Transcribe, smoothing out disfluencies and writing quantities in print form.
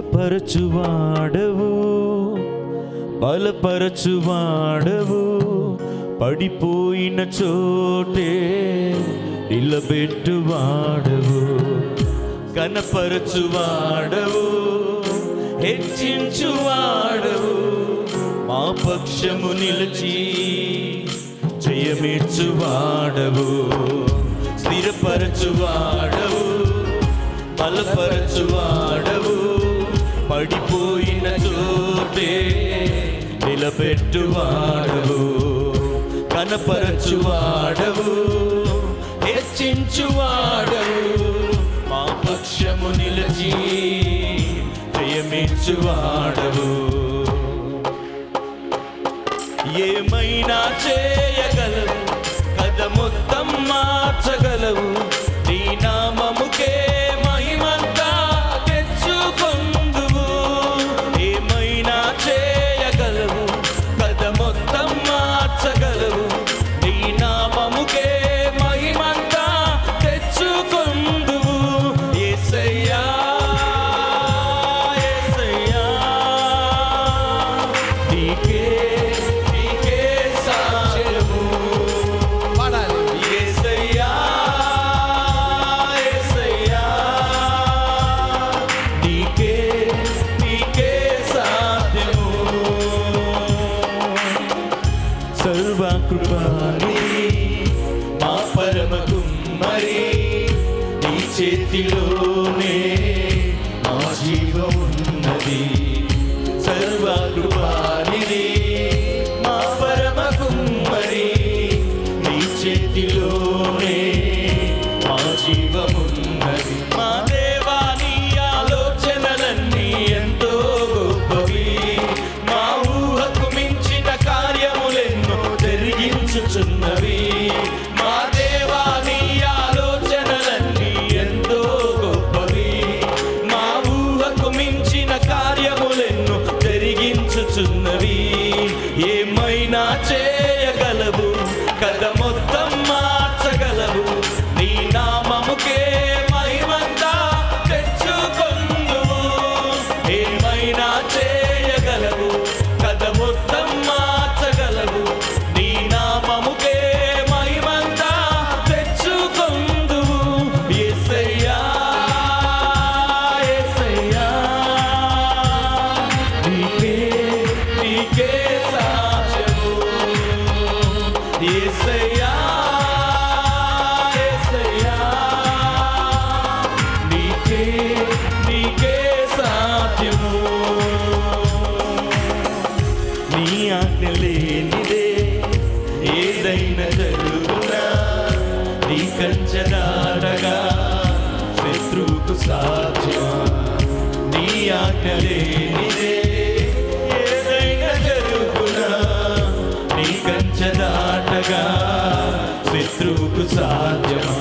పరచువాడవు, బలపరచువాడవు, పడిపోయిన చోటే నిలబెట్టువాడవు, కనపరచువాడవు, హెచ్చించువాడవు, మా పక్షము నిలిచి జయమిచ్చువాడవు, స్థిరపరచువాడవు, బలపరచువాడవు, పడిపోయిన చోటే నిలబెట్టువాడవు, కనపరచువాడవు, హెచ్చించువాడవు, మా పక్షము నిలిచి జయమిచ్చువాడవు. ఏమైనా చేయగలవు, కథ మొత్తం మార్చగలవు, నీ నామముకే మహిమంతా తెచ్చుకొందువు. ఏమైనా చేయగలవు, కథ మొత్తం మార్చగలవు, నీ నామముకే మహిమంతా తెచ్చుకొందువు. యేసయ్యా యేసయ్యా, నీకే సర్వకృపానిధి మా పరమ కుమ్మరి, నీ చేతిలోనే మా జీవమున్నది. సర్వకృపానిధి మా పరమ కుమ్మరి, నీ చేతిలోనే మా జీవమున్నది. మా దేవా నీ ఆలోచనలన్నీ ఎంతో గొప్పవి, మా ఊహకు మించిన కార్యములెన్నో జరిగించుచున్నవి. మా దేవా నీ ఆలోచనలన్నీ ఎంతో గొప్పవి, మా ఊహకు మించిన కార్యములెన్నో జరిగించుచున్నవి. ఏమైనా చేయగలవు, కథ మొత్తం మార్చగలవు, నీ నామముకే మహిమంతా తెచ్చుకొందువు. ఏమైనా చేయగలవు, కథ మొత్తం మార్చగలవు, నీ నామముకే మహిమంతా తెచ్చుకొందువు. యేసయ్యా యేసయ్యా, నీకే నీకే సాధ్యము. యేసయ్యా యేసయ్యా, నీకే నీకే సాధ్యము. నీ ఆజ్ఞ లేనిదే ఏదైనా జరుగునా, నీ కంచె దాటగా శత్రువుకు సాధ్యమా. నీ ఆజ్ఞ లేనిదే ఏదైనా జరుగునా, నీ కంచె దాటగా శత్రువుకు సాధ్యమా.